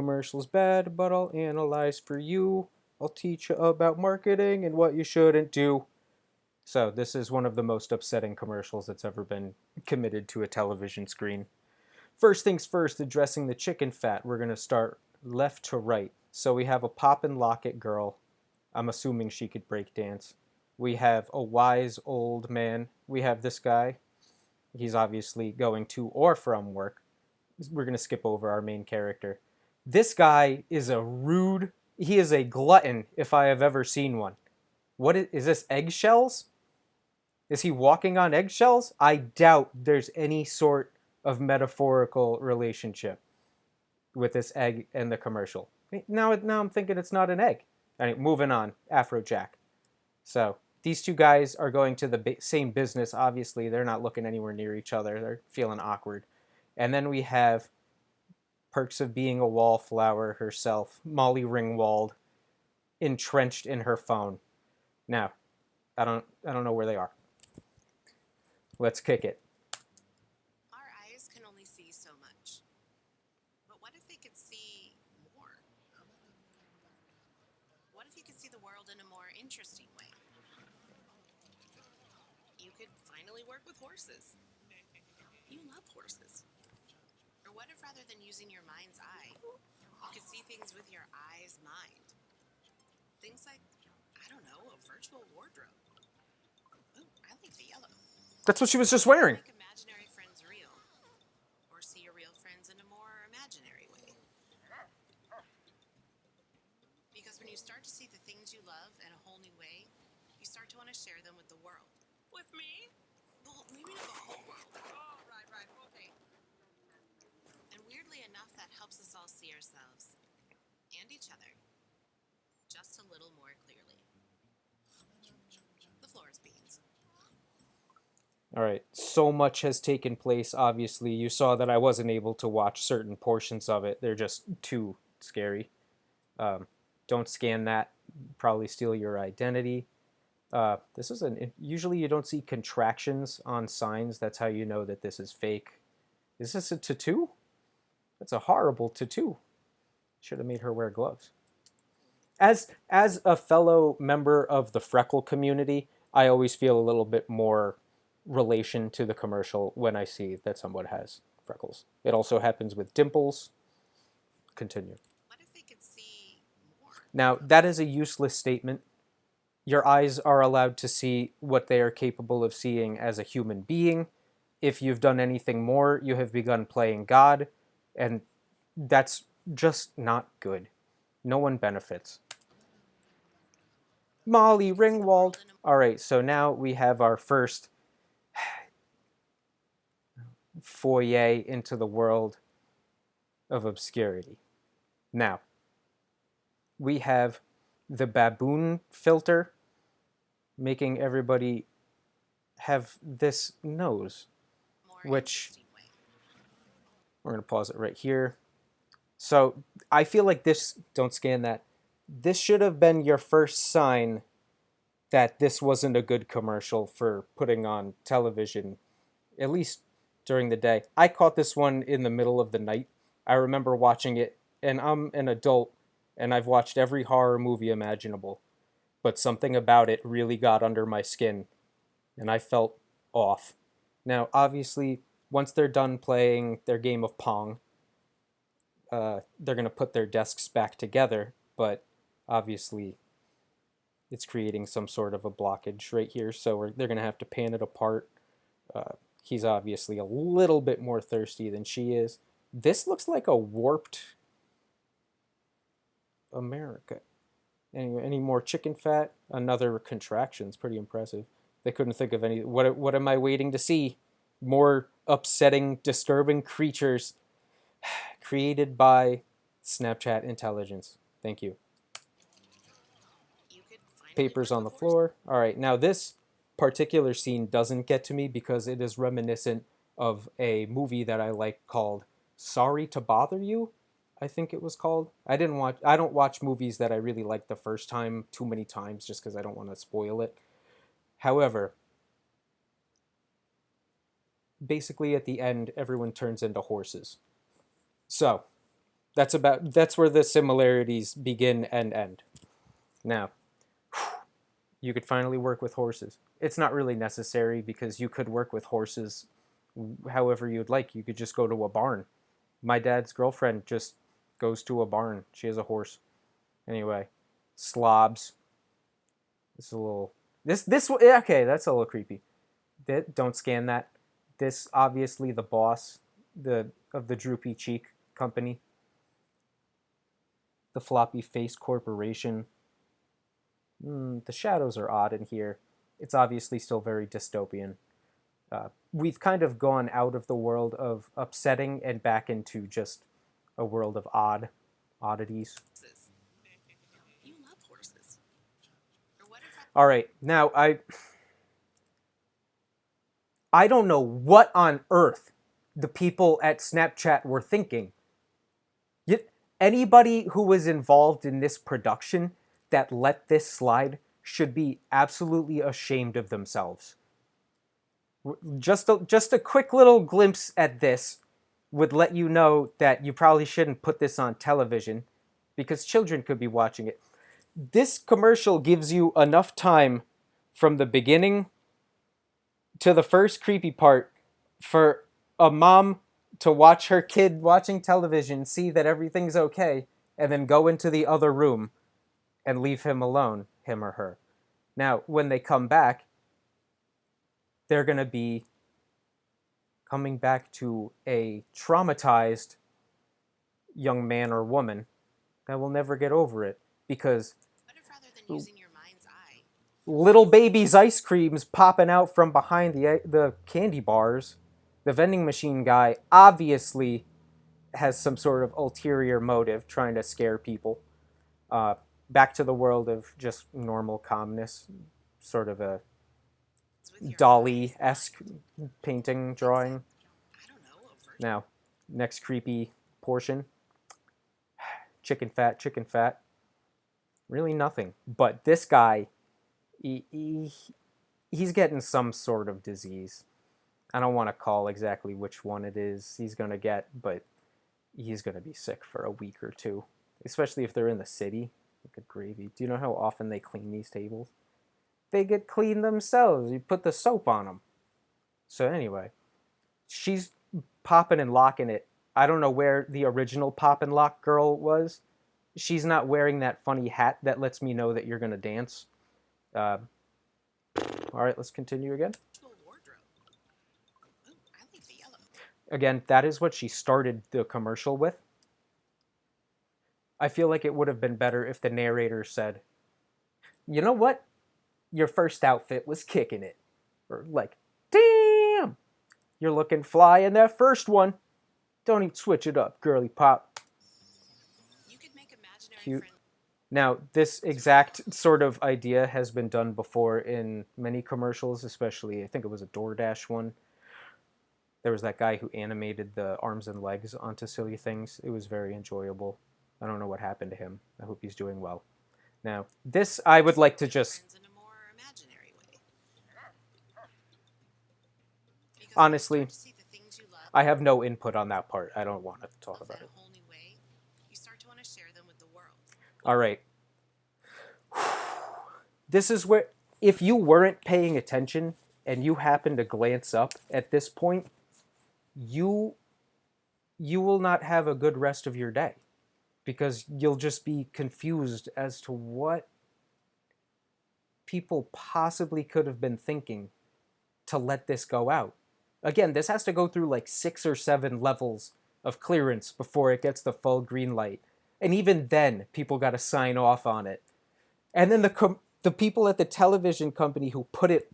Commercial's bad, but I'll analyze for you. I'll teach you about marketing and what you shouldn't do. So this is one of the most upsetting commercials that's ever been committed to a television screen. First things first, addressing the chicken fat. We're going to start left to right. So we have a pop and locket girl. I'm assuming she could break dance. We have a wise old man. We have this guy. He's obviously going to or from work. We're going to skip over our main character. This guy is a rude, he is a glutton if I have ever seen one. What is this, eggshells? Is he walking on eggshells? I doubt there's any sort of metaphorical relationship with this egg and the commercial. Now I'm thinking it's not an egg. Anyway, moving on, Afrojack. So these two guys are going to the same business. Obviously, they're not looking anywhere near each other. They're feeling awkward. And then we have Perks of Being a Wallflower herself, Molly Ringwald, entrenched in her phone. Now, I don't know where they are. Let's kick it. Our eyes can only see so much. But what if they could see more? What if you could see the world in a more interesting way? You could finally work with horses. You love horses. Or what if rather than using your mind's eye, you could see things with your eye's mind? Things like, I don't know, a virtual wardrobe. Ooh, I like the yellow. That's what she was just wearing. Make imaginary friends real. Or see your real friends in a more imaginary way. Because when you start to see the things you love in a whole new way, you start to want to share them with the world. With me? Well, maybe not the whole world. Oh, right, okay. And weirdly enough, that helps us all see ourselves and each other just a little more clearly. The floor is beans. All right, so much has taken place. Obviously, you saw that I wasn't able to watch certain portions of it. They're just too scary. Don't scan that. Probably steal your identity. This is usually you don't see contractions on signs. That's how you know that this is fake. Is this a tattoo? That's a horrible tattoo. Should have made her wear gloves. As a fellow member of the freckle community, I always feel a little bit more relation to the commercial when I see that someone has freckles. It also happens with dimples. Continue. What if they could see more? Now, that is a useless statement. Your eyes are allowed to see what they are capable of seeing as a human being. If you've done anything more, you have begun playing God, and that's just not good. No one benefits. Molly Ringwald. All right, so now we have our first foyer into the world of obscurity. Now, we have the baboon filter making everybody have this nose, which we're going to pause it right here. So I feel like this, don't scan that, this should have been your first sign that this wasn't a good commercial for putting on television, at least during the day. I caught this one in the middle of the night. I remember watching it, and I'm an adult, and I've watched every horror movie imaginable, but something about it really got under my skin, and I felt off. Now, obviously, once they're done playing their game of Pong, they're going to put their desks back together, but obviously it's creating some sort of a blockage right here, so they're going to have to pan it apart. He's obviously a little bit more thirsty than she is. This looks like a warped America. Anyway, any more chicken fat? Another contraction. It's pretty impressive. They couldn't think of any. What am I waiting to see? More upsetting, disturbing creatures created by Snapchat intelligence. Thank you. Papers on the floor. All right, now this particular scene doesn't get to me because it is reminiscent of a movie that I like called Sorry to Bother You, I think it was called. I don't watch movies that I really like the first time too many times just because I don't want to spoil it. However, basically at the end everyone turns into horses. So, That's where the similarities begin and end. Now, you could finally work with horses. It's not really necessary because you could work with horses however you'd like. You could just go to a barn. My dad's girlfriend just goes to a barn. She has a horse. Anyway, slobs. This is a little. This okay. That's a little creepy. Don't scan that. This obviously the boss, the droopy cheek company, the floppy face corporation. The shadows are odd in here. It's obviously still very dystopian. We've kind of gone out of the world of upsetting and back into just a world of oddities. You love horses. Or what if I... All right, now I don't know what on earth the people at Snapchat were thinking. Yet anybody who was involved in this production that let this slide should be absolutely ashamed of themselves. Just a quick little glimpse at this would let you know that you probably shouldn't put this on television because children could be watching it. This commercial gives you enough time from the beginning to the first creepy part for a mom to watch her kid watching television, see that everything's okay, and then go into the other room and leave him alone, him or her. Now, when they come back, they're going to be coming back to a traumatized young man or woman that will never get over it because What if rather than using your mind's eye... little baby's ice creams popping out from behind the candy bars. The vending machine guy obviously has some sort of ulterior motive trying to scare people. Uh, Back to the world of just normal calmness, sort of a With your Dolly eyes, esque painting drawing. I don't know, a virgin. Now, next creepy portion chicken fat, chicken fat. Really nothing. But this guy, he's getting some sort of disease. I don't want to call exactly which one it is he's going to get, but he's going to be sick for a week or two, especially if they're in the city. Good gravy. Do you know how often they clean these tables? They get cleaned themselves. You put the soap on them. So anyway, she's popping and locking it. I don't know where the original pop and lock girl was. She's not wearing that funny hat that lets me know that you're going to dance. Uh, all right, let's continue again. Wardrobe. Ooh, I like the yellow. Again, that is what she started the commercial with. I feel like it would have been better if the narrator said, you know what? Your first outfit was kicking it. Or like, damn, you're looking fly in that first one. Don't even switch it up, girly pop. You could make imaginary Cute. friends. Now, this exact sort of idea has been done before in many commercials, especially, I think it was a DoorDash one. There was that guy who animated the arms and legs onto silly things. It was very enjoyable. I don't know what happened to him. I hope he's doing well. Now, this I would like to just In a more imaginary way. Because honestly, to see the things you love I have no input on that part. I don't want to talk about in a it. whole new way, you start to want to share them with the world. All right. This is where, if you weren't paying attention and you happen to glance up at this point, you will not have a good rest of your day because you'll just be confused as to what people possibly could have been thinking to let this go out. Again, this has to go through like 6 or 7 levels of clearance before it gets the full green light. And even then, people got to sign off on it. And then the people at the television company who put it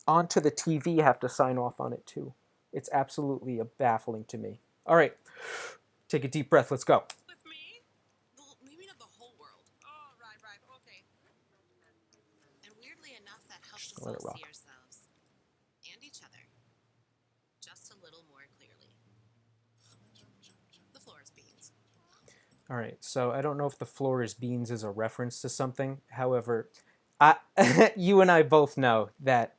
onto the TV have to sign off on it too. It's absolutely baffling to me. All right, take a deep breath. Let's go. With me? Well, maybe not the whole world. Oh, right, okay. And weirdly enough, that helps us Let it all rock. see ourselves and each other just a little more clearly. The floor is beans. All right, so I don't know if the floor is beans is a reference to something. However, you and I both know that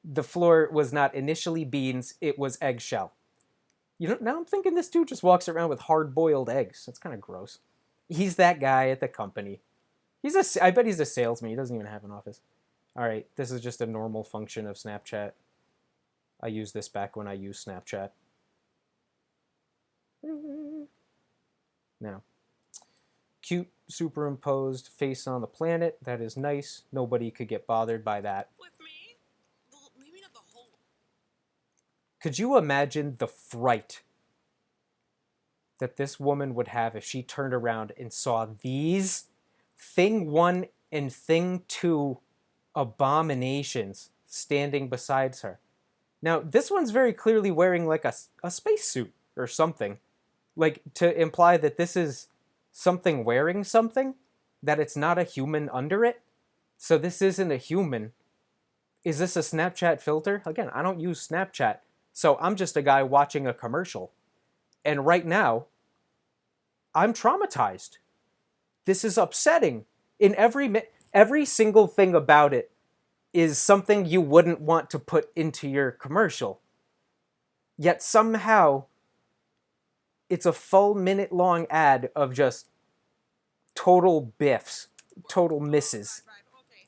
the floor was not initially beans, it was eggshell. You know, now I'm thinking this dude just walks around with hard-boiled eggs. That's kind of gross. He's that guy at the company. I bet he's a salesman. He doesn't even have an office. All right, this is just a normal function of Snapchat. I used this back when I used Snapchat. Now, cute superimposed face on the planet. That is nice. Nobody could get bothered by that. With me? Well, maybe not the whole. Could you imagine the fright that this woman would have if she turned around and saw these thing one and thing two abominations standing beside her? Now, this one's very clearly wearing like a spacesuit or something, like to imply that this is something wearing something, that it's not a human under it. So this isn't a human. Is this a Snapchat filter? Again, I don't use Snapchat, so I'm just a guy watching a commercial. And right now, I'm traumatized. This is upsetting. In every single thing about it is something you wouldn't want to put into your commercial. Yet somehow it's a full minute long ad of just total biffs, total misses. Right, okay.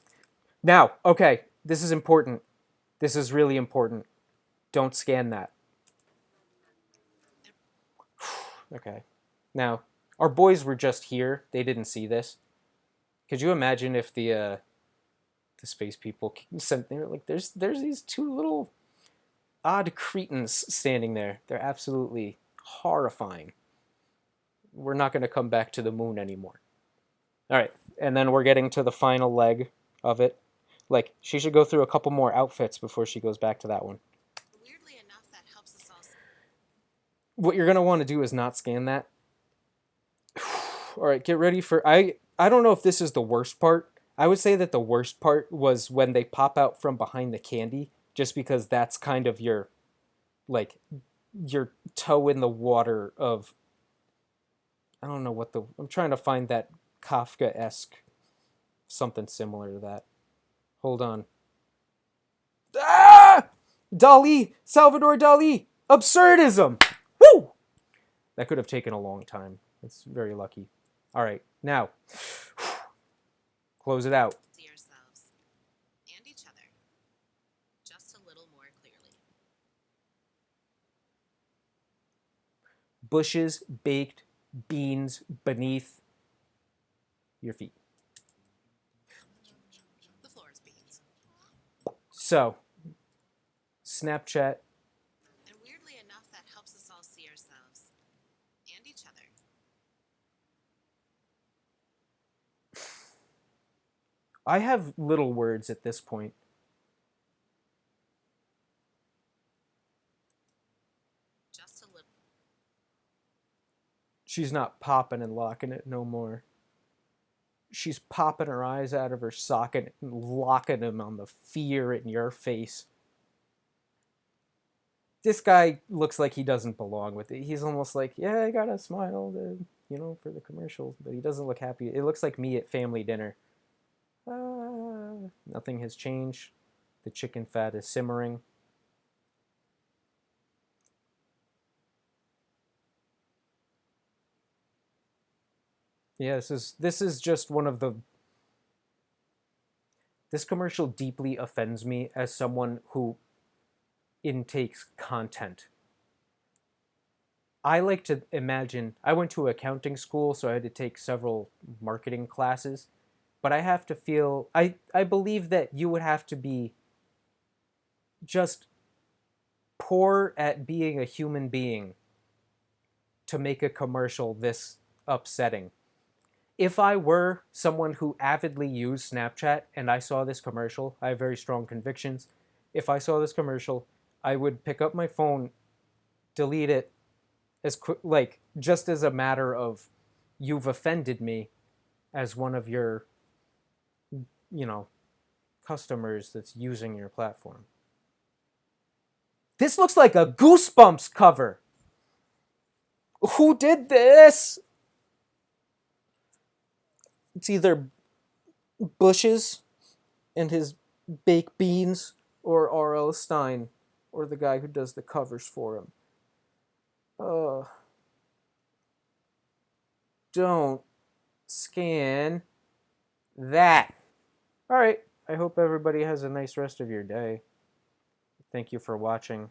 Now, okay, this is important. This is really important. Don't scan that. Okay. Now, our boys were just here. They didn't see this. Could you imagine if the space people sent there like there's these two little odd cretins standing there. They're absolutely horrifying. We're not going to come back to the moon anymore. All right, and then we're getting to the final leg of it. Like, she should go through a couple more outfits before she goes back to that one. Weirdly enough, that helps us all. What you're going to want to do is not scan that. All right, get ready for I don't know if this is the worst part. I would say that the worst part was when they pop out from behind the candy, just because that's kind of like your toe in the water of, I don't know what I'm trying to find that Kafka-esque something similar to that. Hold on. Ah! Dali! Salvador Dali! Absurdism! Woo! That could have taken a long time. It's very lucky. All right, now, close it out. See ourselves and each other just a little more clearly. Bushes, baked beans beneath your feet. The floor is beans. So, Snapchat. And weirdly enough, that helps us all see ourselves and each other. I have little words at this point. Just a little. She's not popping and locking it no more. She's popping her eyes out of her socket and locking them on the fear in your face. This guy looks like he doesn't belong with it. He's almost like, yeah, I gotta smile, for the commercials, but he doesn't look happy. It looks like me at family dinner. Nothing has changed. The chicken fat is simmering. Yeah, this is just one of the. This commercial deeply offends me as someone who intakes content. I like to imagine. I went to accounting school, so I had to take several marketing classes, but I have to feel. I believe that you would have to be just poor at being a human being to make a commercial this upsetting. If I were someone who avidly used Snapchat and I saw this commercial, I have very strong convictions. If I saw this commercial, I would pick up my phone, delete it as quick, like just as a matter of you've offended me as one of your, you know, customers that's using your platform. This looks like a Goosebumps cover. Who did this? It's either Bushes and his baked beans or R.L. Stein or the guy who does the covers for him. Oh, don't scan that. All right. I hope everybody has a nice rest of your day. Thank you for watching.